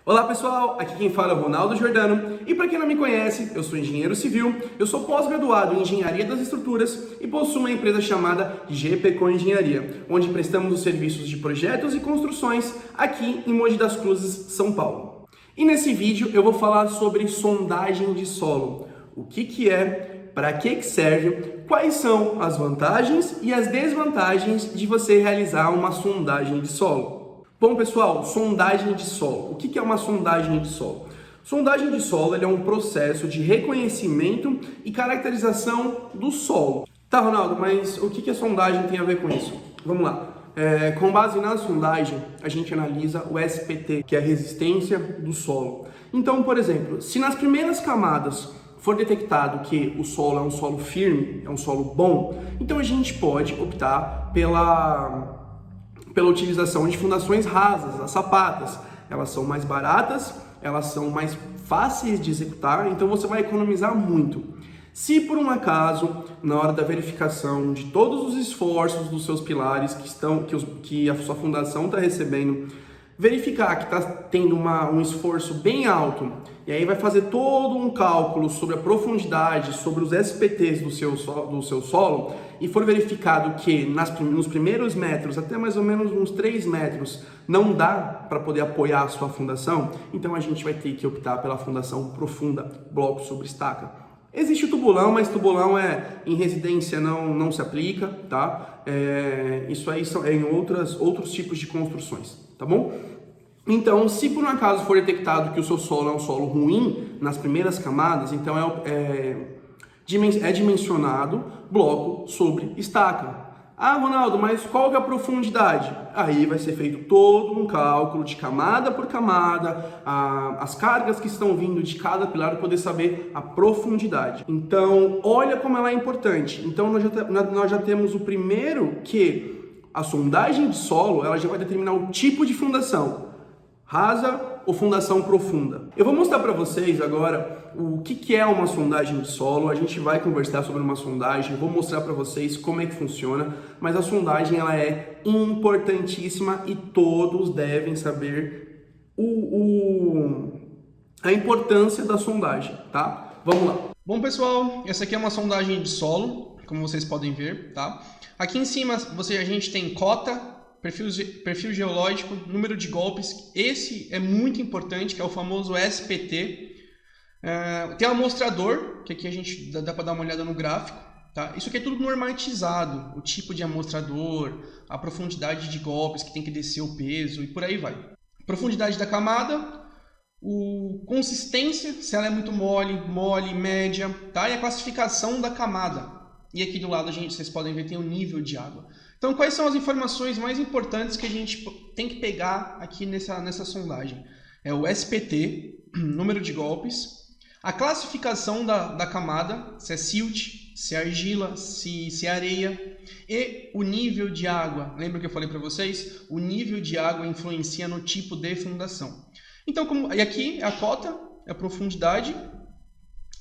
Olá pessoal, aqui quem fala é o Ronaldo Giordano e para quem não me conhece, eu sou engenheiro civil, eu sou pós-graduado em Engenharia das Estruturas e possuo uma empresa chamada GPCO Engenharia, onde prestamos os serviços de projetos e construções aqui em Mogi das Cruzes, São Paulo. E nesse vídeo eu vou falar sobre sondagem de solo, o que é, para que serve, quais são as vantagens e as desvantagens de você realizar uma sondagem de solo. Bom pessoal, sondagem de solo. O que é uma sondagem de solo? Sondagem de solo é um processo de reconhecimento e caracterização do solo. Tá, Ronaldo, mas o que a sondagem tem a ver com isso? Vamos lá. Com base na sondagem, a gente analisa o SPT, que é a resistência do solo. Então, por exemplo, se nas primeiras camadas for detectado que o solo é um solo firme, é um solo bom, então a gente pode optar pela utilização de fundações rasas, as sapatas. Elas são mais baratas, elas são mais fáceis de executar, então você vai economizar muito. Se por um acaso, na hora da verificação de todos os esforços dos seus pilares que a sua fundação está recebendo, verificar que está tendo um esforço bem alto, e aí vai fazer todo um cálculo sobre a profundidade, sobre os SPTs do seu solo, e for verificado que nos primeiros metros, até mais ou menos uns 3 metros, não dá para poder apoiar a sua fundação, então a gente vai ter que optar pela fundação profunda, bloco sobre estaca. Existe o tubulão, mas tubulão em residência não se aplica, tá? Isso aí é em outros tipos de construções, tá bom? Então, se por um acaso for detectado que o seu solo é um solo ruim nas primeiras camadas, então é dimensionado bloco sobre estaca. Ah, Ronaldo, mas qual que é a profundidade? Aí vai ser feito todo um cálculo de camada por camada, as cargas que estão vindo de cada pilar para poder saber a profundidade. Então, olha como ela é importante. Então, nós já temos o primeiro que a sondagem de solo, ela já vai determinar o tipo de fundação. Rasa ou fundação profunda. Eu vou mostrar para vocês agora o que é uma sondagem de solo. A gente vai conversar sobre uma sondagem, vou mostrar para vocês como é que funciona, mas a sondagem ela é importantíssima e todos devem saber a importância da sondagem, tá? Vamos lá. Bom pessoal, essa aqui é uma sondagem de solo, como vocês podem ver, tá? Aqui em cima a gente tem cota, perfil geológico, número de golpes. Esse é muito importante, que é o famoso SPT. Tem o amostrador, que aqui a gente dá para dar uma olhada no gráfico. Tá? Isso aqui é tudo normatizado. O tipo de amostrador, a profundidade de golpes que tem que descer o peso e por aí vai. Profundidade da camada, consistência, se ela é muito mole, média, tá? E a classificação da camada. E aqui do lado vocês podem ver tem o nível de água. Então, quais são as informações mais importantes que a gente tem que pegar aqui nessa sondagem? É o SPT, número de golpes, a classificação da camada, se é silt, se é argila, se é areia, e o nível de água. Lembra que eu falei para vocês? O nível de água influencia no tipo de fundação. Então, e aqui é a cota, é a profundidade.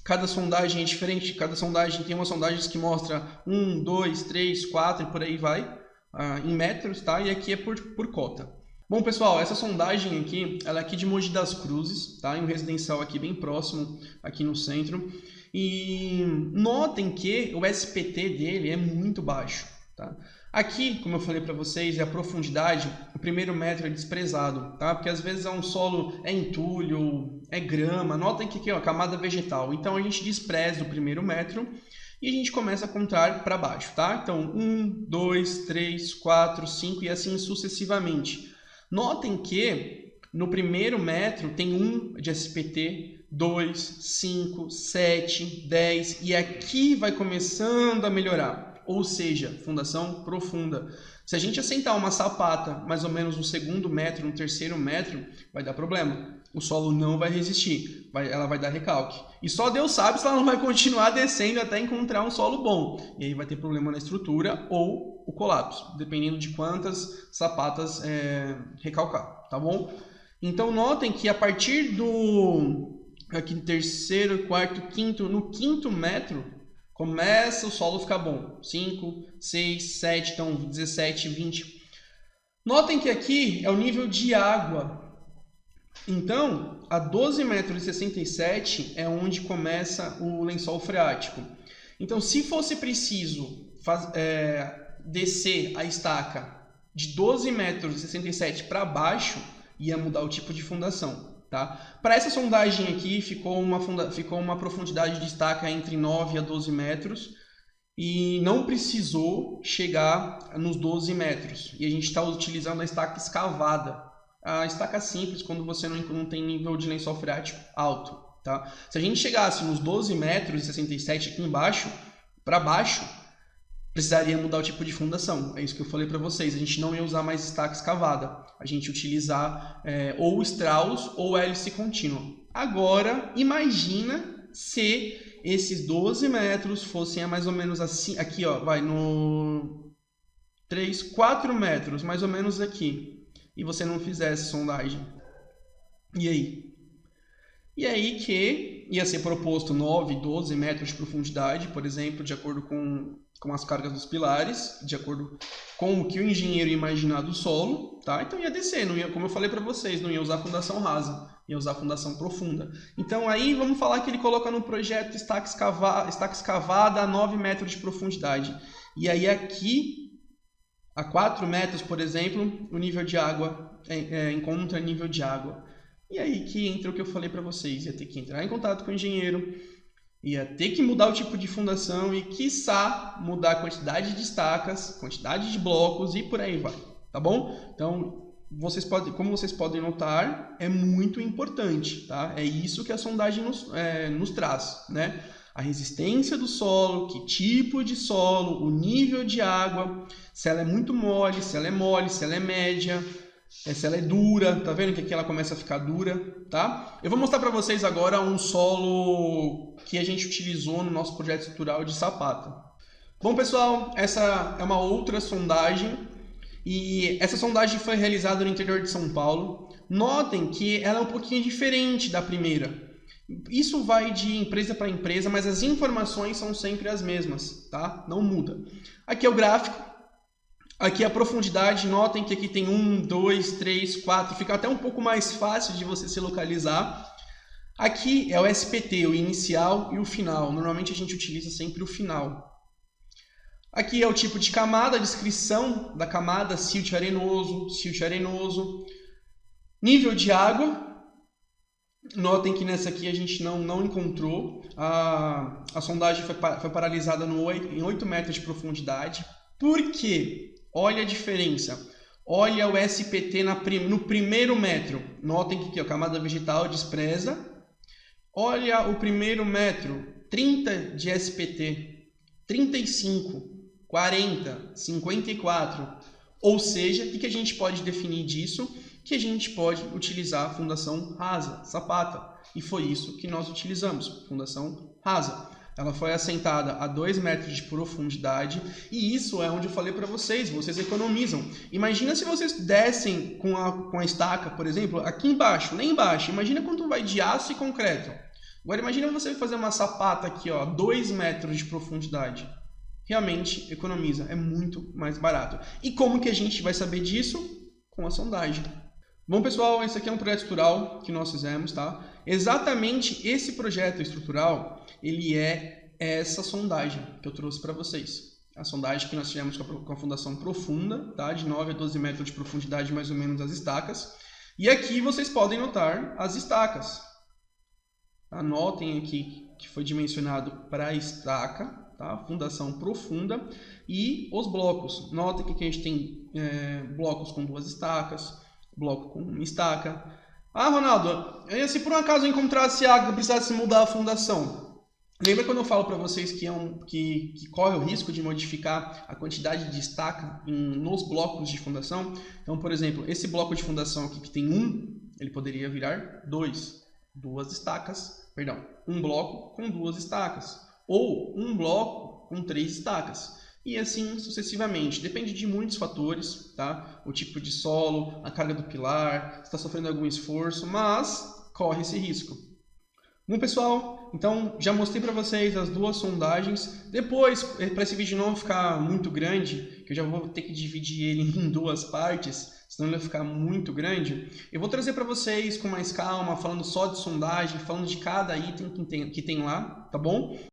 Cada sondagem é diferente, cada sondagem tem umas sondagens que mostra 1, 2, 3, 4 e por aí vai, em metros, tá? E aqui é por cota. Bom, pessoal, essa sondagem aqui, ela é aqui de Mogi das Cruzes, tá? Em um residencial aqui bem próximo, aqui no centro. E notem que o SPT dele é muito baixo, tá? Aqui, como eu falei para vocês, é a profundidade, o primeiro metro é desprezado, tá? Porque às vezes é um solo, é entulho, é grama. Notem que aqui é a camada vegetal. Então a gente despreza o primeiro metro e a gente começa a contar para baixo, tá? Então 1, 2, 3, 4, 5 e assim sucessivamente. Notem que no primeiro metro tem 1 de SPT, 2, 5, 7, 10 e aqui vai começando a melhorar. Ou seja, fundação profunda. Se a gente assentar uma sapata mais ou menos no segundo metro, no terceiro metro, vai dar problema. O solo não vai resistir, ela vai dar recalque. E só Deus sabe se ela não vai continuar descendo até encontrar um solo bom. E aí vai ter problema na estrutura ou o colapso, dependendo de quantas sapatas recalcar, tá bom? Então notem que a partir aqui no terceiro, quarto, quinto, no quinto metro, começa o solo ficar bom. 5, 6, 7, então 17, 20. Notem que aqui é o nível de água Então, a 12,67 m é onde começa o lençol freático. Então, se fosse preciso descer a estaca de 12,67 m para baixo, ia mudar o tipo de fundação. Tá? Para essa sondagem aqui, ficou uma profundidade de estaca entre 9 a 12 metros e não precisou chegar nos 12 metros. E a gente está utilizando a estaca escavada. A estaca simples, quando você não tem nível de lençol freático alto. Tá? Se a gente chegasse nos 12 metros e 67 aqui embaixo, para baixo, precisaria mudar o tipo de fundação. É isso que eu falei para vocês. A gente não ia usar mais estaca escavada. A gente ia utilizar ou Strauss ou hélice contínua. Agora, imagina se esses 12 metros fossem mais ou menos assim. Aqui, ó, vai no 3, 4 metros, mais ou menos aqui. E você não fizesse sondagem. E aí? E aí que ia ser proposto 9, 12 metros de profundidade, por exemplo, de acordo com as cargas dos pilares, de acordo com o que o engenheiro ia imaginar do solo, tá? Então ia descer, não ia, como eu falei para vocês, não ia usar fundação rasa, ia usar fundação profunda. Então aí vamos falar que ele coloca no projeto estaca escavada a 9 metros de profundidade. E aí aqui, a 4 metros, por exemplo, o nível de água encontra nível de água. E aí que entra o que eu falei para vocês. Ia ter que entrar em contato com o engenheiro, ia ter que mudar o tipo de fundação e, quiçá, mudar a quantidade de estacas, quantidade de blocos e por aí vai. Tá bom? Então, como vocês podem notar, é muito importante. Tá? É isso que a sondagem nos traz, né? A resistência do solo, que tipo de solo, o nível de água, se ela é muito mole, se ela é média, se ela é dura, tá vendo que aqui ela começa a ficar dura, tá? Eu vou mostrar para vocês agora um solo que a gente utilizou no nosso projeto estrutural de Sapata. Bom, pessoal, essa é uma outra sondagem e essa sondagem foi realizada no interior de São Paulo. Notem que ela é um pouquinho diferente da primeira. Isso vai de empresa para empresa, mas as informações são sempre as mesmas, tá? Não muda. Aqui é o gráfico, aqui é a profundidade, notem que aqui tem 1, 2, 3, 4, fica até um pouco mais fácil de você se localizar. Aqui é o SPT, o inicial e o final, normalmente a gente utiliza sempre o final. Aqui é o tipo de camada, a descrição da camada, silt arenoso, nível de água. Notem que nessa aqui a gente não encontrou, a sondagem foi paralisada em 8 metros de profundidade. Por quê? Olha a diferença, olha o SPT no primeiro metro, notem que aqui a camada vegetal despreza, olha o primeiro metro, 30 de SPT, 35, 40, 54, ou seja, o que a gente pode definir disso? Que a gente pode utilizar a fundação rasa, Sapata. E foi isso que nós utilizamos, fundação rasa. Ela foi assentada a 2 metros de profundidade e isso é onde eu falei para vocês economizam. Imagina se vocês dessem com a estaca, por exemplo, aqui embaixo, nem embaixo. Imagina quanto vai de aço e concreto. Agora imagina você fazer uma sapata aqui, ó, 2 metros de profundidade. Realmente economiza, é muito mais barato. E como que a gente vai saber disso? Com a sondagem. Bom, pessoal, esse aqui é um projeto estrutural que nós fizemos, tá? Exatamente esse projeto estrutural, ele é essa sondagem que eu trouxe para vocês. A sondagem que nós tivemos com a fundação profunda, tá? De 9 a 12 metros de profundidade, mais ou menos, as estacas. E aqui vocês podem notar as estacas. Anotem aqui que foi dimensionado para a estaca, tá? Fundação profunda e os blocos. Notem que aqui a gente tem blocos com 2 estacas, bloco com uma estaca. Ah, Ronaldo, se por um acaso eu encontrasse água e precisasse mudar a fundação, lembra quando eu falo para vocês que corre o risco de modificar a quantidade de estaca nos blocos de fundação? Então, por exemplo, esse bloco de fundação aqui que tem 1, ele poderia virar 2 estacas, perdão, um bloco com 2 estacas, ou um bloco com 3 estacas. E assim sucessivamente. Depende de muitos fatores, tá? O tipo de solo, a carga do pilar, se está sofrendo algum esforço, mas corre esse risco. Bom, pessoal, então já mostrei para vocês as duas sondagens. Depois, para esse vídeo não ficar muito grande, que eu já vou ter que dividir ele em duas partes, senão ele vai ficar muito grande, eu vou trazer para vocês com mais calma, falando só de sondagem, falando de cada item que tem lá, tá bom?